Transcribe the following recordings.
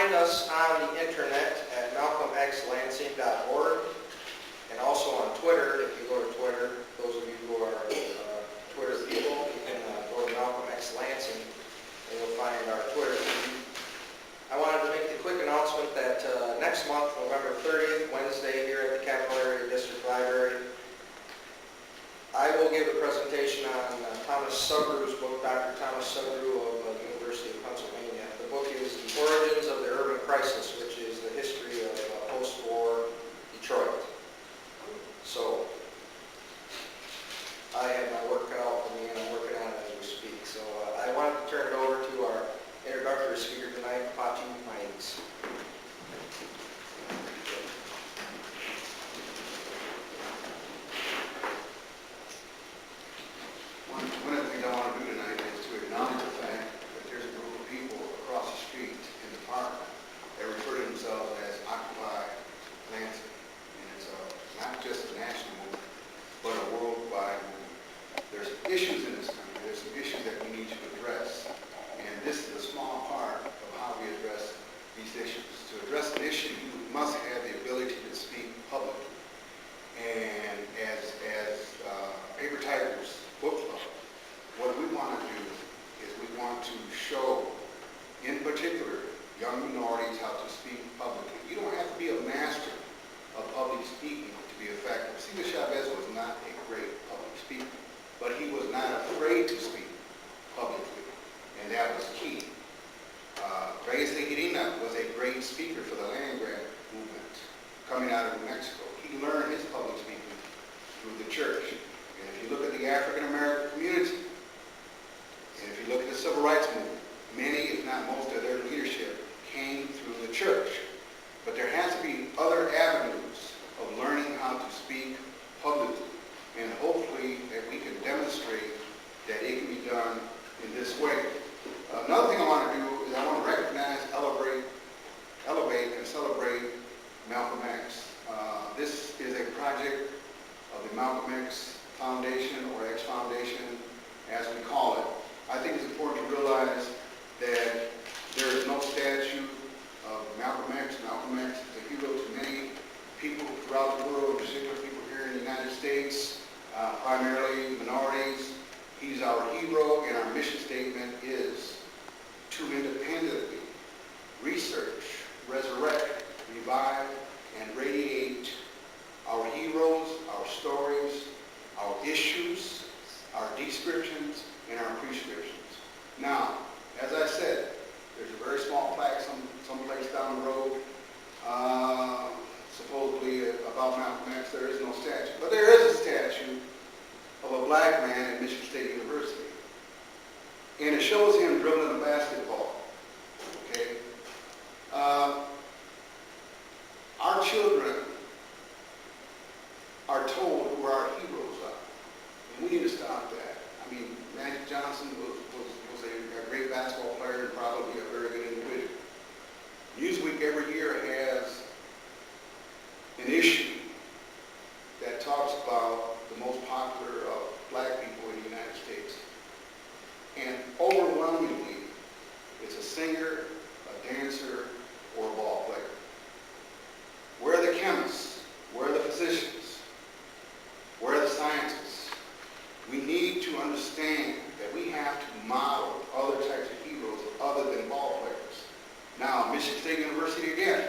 find us on the internet at malcolmxlansing.org and also on Twitter. If you go to Twitter, those of you who are Twitter people, you can go to Malcolm X Lansing and you'll find our Twitter feed. I wanted to make the quick announcement that next month, November 30th, Wednesday, here at the Capital Area District Library, I will give a presentation on Thomas Sugrew's book, Dr. Thomas Sugrew of the University of Pennsylvania. The book is The Origins of the Urban Crisis, which is the history of post-war Detroit. So, I have my work cut out for me, and I'm working on it as we speak. So, I wanted to turn it over to our introductory speaker tonight, Patu Mines. One of the things I want to do tonight is to acknowledge the fact that there's a group of people across the street in the park that refer to themselves as Occupy Lansing. And it's not just a national movement, but a worldwide movement. There's issues in this country. There's some issues that we need to address. And this is a small part of how we address these issues. To address an issue, you must have the ability to speak publicly. And as Paper Tigers Book Club, what we want to do is we want to show, in particular, young minorities how to speak publicly. You don't have to be a master of public speaking to be effective. Cesar Chavez was not a great public speaker, but he was not afraid to speak publicly, and that was key. Reyes de Irina was a great speaker for the land grant movement coming out of New Mexico. He learned his public speaking through the church. And if you look at the African American community, and if you look at the civil rights movement, many, if not most, of their leadership came through the church. But there has to be other avenues of learning how to speak publicly, and hopefully that we can demonstrate that it can be done in this way. Another thing I want to do is I want to recognize, elevate, and celebrate Malcolm X. This is a project of the Malcolm X Foundation, or X Foundation, as we call it. I think it's important to realize that there is no statue of Malcolm X. Malcolm X is a hero to many people throughout the world, particularly people here in the United States, primarily minorities. He's our hero, and our mission statement is to independently research, resurrect, revive, and radiate our heroes, our stories, our issues, our descriptions, and our prescriptions. Now, as I said, there's a very small plaque someplace down the road, supposedly about Malcolm X. There is no statue. But there is a statue of a black man at Michigan State University. And it shows him dribbling a basketball. Okay? Our children are told who our heroes are. And we need to stop that. I mean, Magic Johnson was a great basketball player and probably a very good individual. Newsweek every year has an issue that talks about the most popular black people in the United States. And overwhelmingly, it's a singer, a dancer, or a ball player. Where are the chemists? Where are the physicians? Where are the scientists? We need to understand that we have to model other types of heroes other than ball players. Now, Michigan State University again,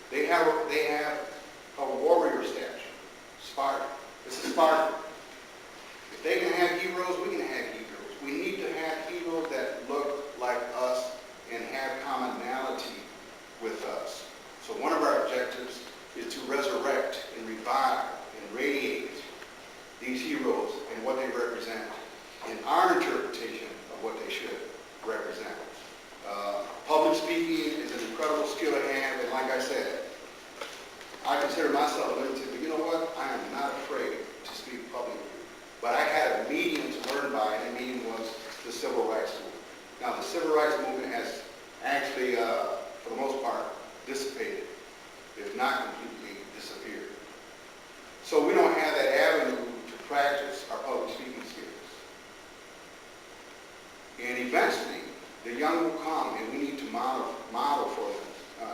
they have a warrior statue, Sparta. This is Sparta. If they can have heroes, we can have heroes. We need to have heroes that look like us and have commonality with us. So one of our objectives is to resurrect and revive and radiate these heroes and what they represent in our interpretation of what they should represent. Public speaking is an incredible skill to have, and like I said, I consider myself limited, but you know what? I am not afraid to speak publicly. But I had a medium to learn by, and the medium was the Civil Rights Movement. Now, the Civil Rights Movement has actually, for the most part, dissipated, if not completely disappeared. So we don't have that avenue to practice our public speaking skills. And eventually, the young will come, and we need to model for them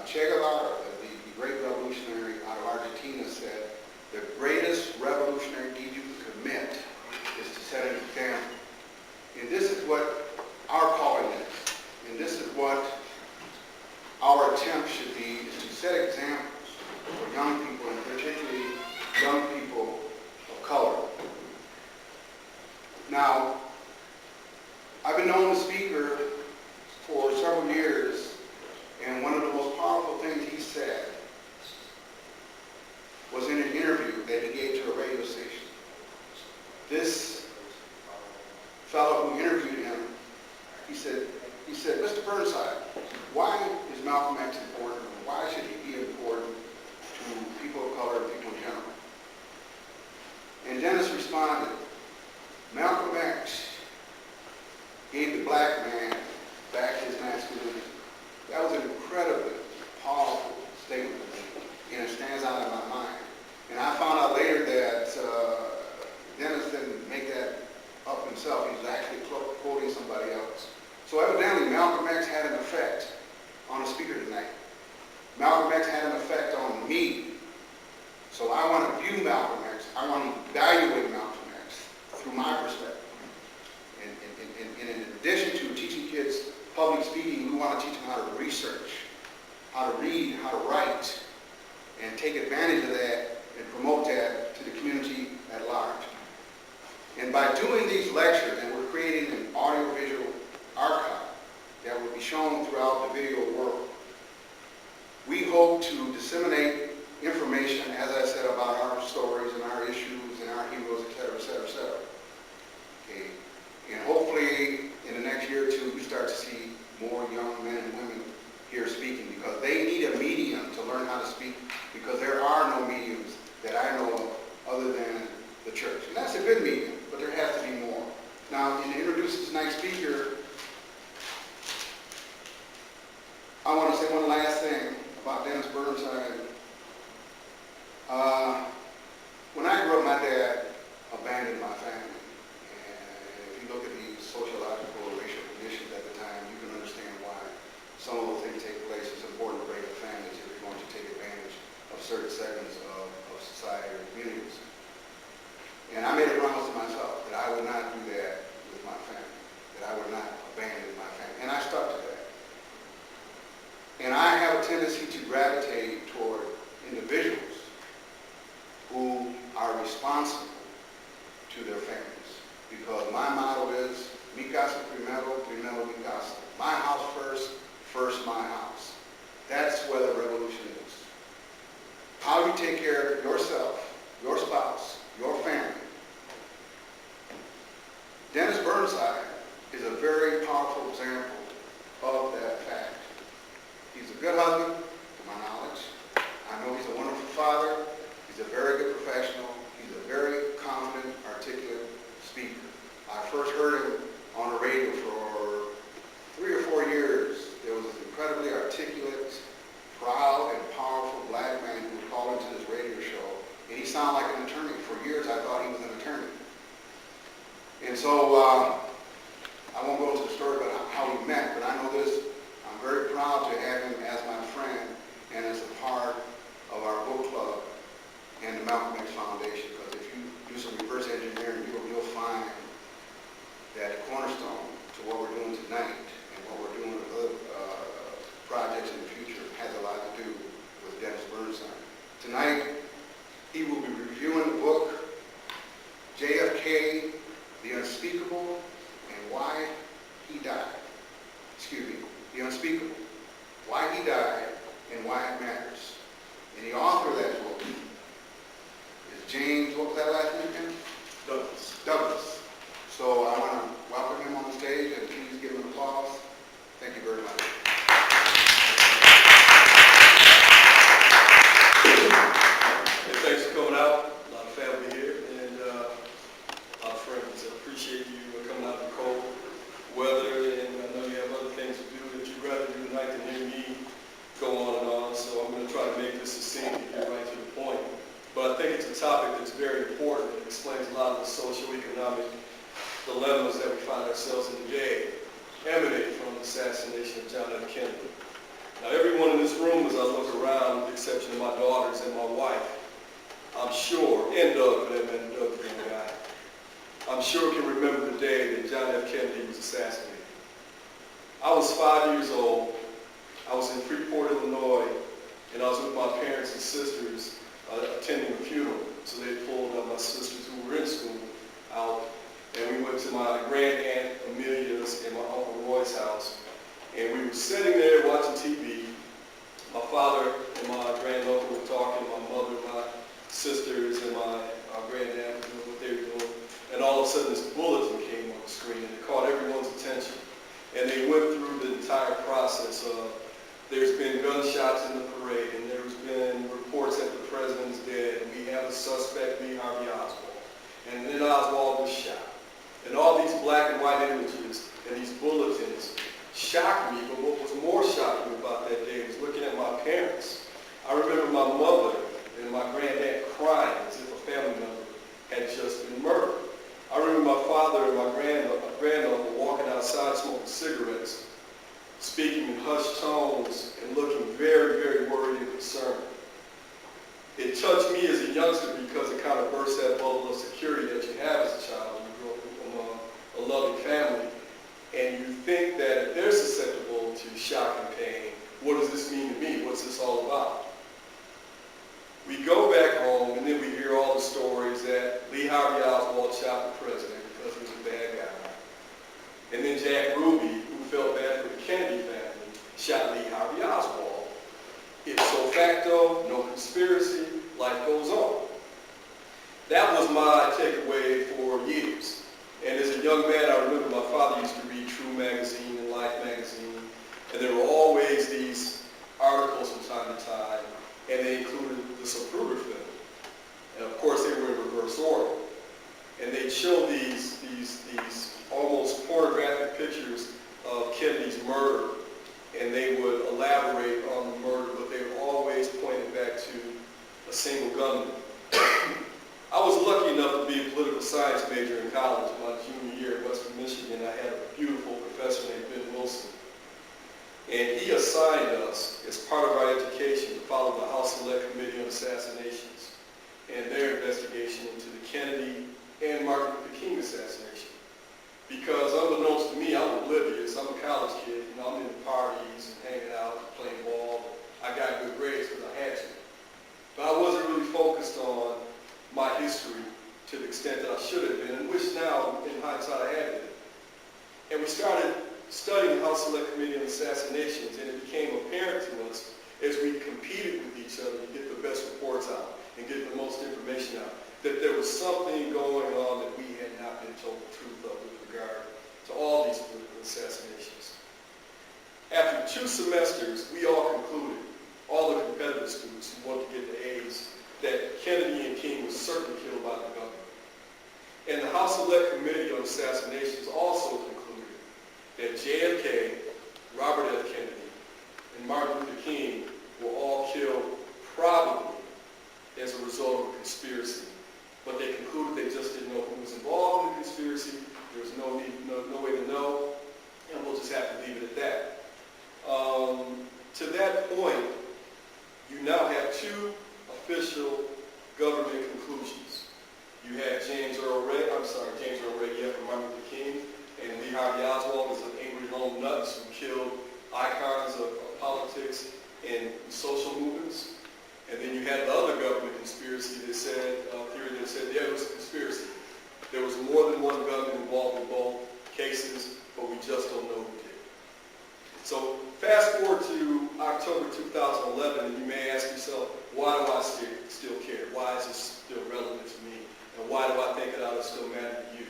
Che Guevara, the great revolutionary out of Argentina, said, the greatest revolutionary deed you can commit is to set an example. And this is what our calling is. And this is what our attempt should be, is to set examples for young people, and particularly young people of color. Now, I've been known as speaker for several years, and one of the most powerful things he said was in an interview that he gave to a radio station. This fellow who interviewed him, he said, Mr. Burnside, why is Malcolm X important? Why should he be important to people of color and people in general? And Dennis responded, Malcolm X gave the black man back his masculinity. That was an incredibly powerful statement, and it stands out in my mind. And I found out later that Dennis didn't make that up himself. He was actually quoting somebody else. So evidently, Malcolm X had an effect on the speaker tonight. Malcolm X had an effect on me. So I want to view Malcolm X. I want to evaluate Malcolm X through my perspective. And in addition to teaching kids public speaking, we want to teach them how to research, how to read, how to write, and take advantage of that and promote that to the community at large. And by doing these lectures, and we're creating an audiovisual archive that will be shown throughout the video world, we hope to disseminate information, as I said, about our stories and our issues and our heroes, et cetera, et cetera, et cetera. Okay. And hopefully, in the next year or two, you start to see more young men and women here speaking, because they need a medium to learn how to speak, because there are no mediums that I know of other than the church. And that's a good medium, but there has to be more. Now, to introduce tonight's speaker, I want to say one last thing about Dennis Burnside. When I grew up, my dad abandoned my family. And if you look at the sociological or racial conditions at the time, you can understand why some of those things take place. It's important to break the families if you're going to take advantage of certain segments of society or communities. And I made a promise to myself that I would not do that with my family, that I would not abandon my family. And I stuck to that. And I have a tendency to gravitate toward individuals who are responsible to their families. Because my motto is, mi casa primero, primero mi casa. My house first, first my house. That's where the revolution is. How you take care of yourself, your spouse, your family. Dennis Burnside is a very powerful example of that fact. He's a good husband, to my knowledge. I know he's a wonderful father. He's a very good professional. He's a very confident, articulate speaker. I first heard him on the radio for 3 or 4 years. There was this incredibly articulate, proud, and powerful black man who would call into this radio show, and he sounded like an attorney. For years, I thought he was an attorney. And so, I won't go into the story about how we met, but I know this. I'm very proud to have him as my friend and as a part of our book club and the Malcolm X Foundation, because if you do some reverse engineering, you'll find that a cornerstone to what we're doing tonight and what we're doing with other projects in the future has a lot to do with Dennis Burnside. Tonight, he will be reviewing the book, JFK, The Unspeakable, and Why He Died. Excuse me, The Unspeakable, Why He Died and Why It Matters. And the author of that book is James, what was that last name again? Douglas. So I want to welcome him on the stage, and please give him an applause. Thank you very much. Hey, thanks for coming out. A lot of family here, and our friends. I appreciate you coming out in the cold weather, and I know you have other things to do that you'd rather do tonight than hear me go on and on. So I'm going to try to make this succinct and get right to the point. But I think it's a topic that's very important. It explains a lot of the socioeconomic dilemmas that we find ourselves in today, emanate from the assassination of John F. Kennedy. Now, everyone in this room, as I look around, with the exception of my daughters and my wife, I'm sure, and Doug, for that matter, Doug's a young guy, I'm sure can remember the day that John F. Kennedy was assassinated. I was 5 years old. I was in Freeport, Illinois, and I was with my parents and sisters attending a funeral. So they pulled my sisters who were in school out, and we went to my grand aunt Amelia's and my uncle Roy's house. And we were sitting there watching TV. My father and my granduncle were talking, my mother, my sisters, and my granddad were doing what they were doing. And all of a sudden this bulletin came on the screen, and it caught everyone's attention. And they went through the entire process of, there's been gunshots in the parade, and there's been reports that the president's dead, and we have a suspect, Lee Harvey Oswald. And then Oswald was shot. And all these black and white images and these bulletins shocked me, but what was more shocking about that day was looking at my parents. I remember my mother and my granddad crying as if a family member had just been murdered. I remember my father and my granduncle walking outside smoking cigarettes, speaking in hushed tones and looking very, very worried and concerned. It touched me as a youngster because it kind of burst that bubble of security that you have as a child when you grow up among a loving family. And you think that if they're susceptible to shock and pain, what does this mean to me? What's this all about? We go back home, and then we hear all the stories that Lee Harvey Oswald shot the president because he was a bad guy. And then Jack Ruby, who felt bad for the Kennedy family, shot Lee Harvey Oswald. Ipso facto, no conspiracy, life goes on. That was my takeaway for years. And as a young man, I remember my father used to read True magazine and Life magazine, and there were always these articles from time to time, and they included the Zapruder film. And of course, they were in reverse order. And they'd show these almost pornographic pictures of Kennedy's murder, and they would elaborate on the murder, but they would always point it back to a single gunman. I was lucky enough to be a political science major in college. My junior year at Western Michigan, I had a beautiful professor named Ben Wilson. And he assigned us, as part of our education, to follow the House Select Committee on Assassinations and their investigation into the Kennedy and Martin Luther King assassination. Because unbeknownst to me, I'm oblivious. I'm a college kid. I'm in parties and hanging out and playing ball. I got good grades because I had to. But I wasn't really focused on my history to the extent that I should have been, and which now, in hindsight, I have been. And we started studying the House Select Committee on Assassinations, and it became apparent to us as we competed with each other to get the best reports out and get the most information out, that there was something going on that we had not been told the truth of with regard to all these political assassinations. After 2 semesters, we all concluded, all the competitive students who wanted to get the A's, that Kennedy and King was certainly killed by the government. And the House Select Committee on Assassinations also concluded that JFK, Robert F. Kennedy, and Martin Luther King were all killed probably as a result of a conspiracy. But they concluded they just didn't know who was involved in the conspiracy. There was no way to know, and we'll just have to leave it at that. To that point, you now have 2 official government conclusions. You had James Earl Ray for Martin Luther King, and Lee Harvey Oswald was an angry lone nuts who killed icons of politics and social movements. And then you had the other government conspiracy that said, theory that said, yeah, it was a conspiracy. There was more than one gunman involved in both cases, but we just don't know who did. So fast forward to October 2011, and you may ask yourself, why do I still care? Why is this still relevant to me? And why do I think it ought to still matter to you?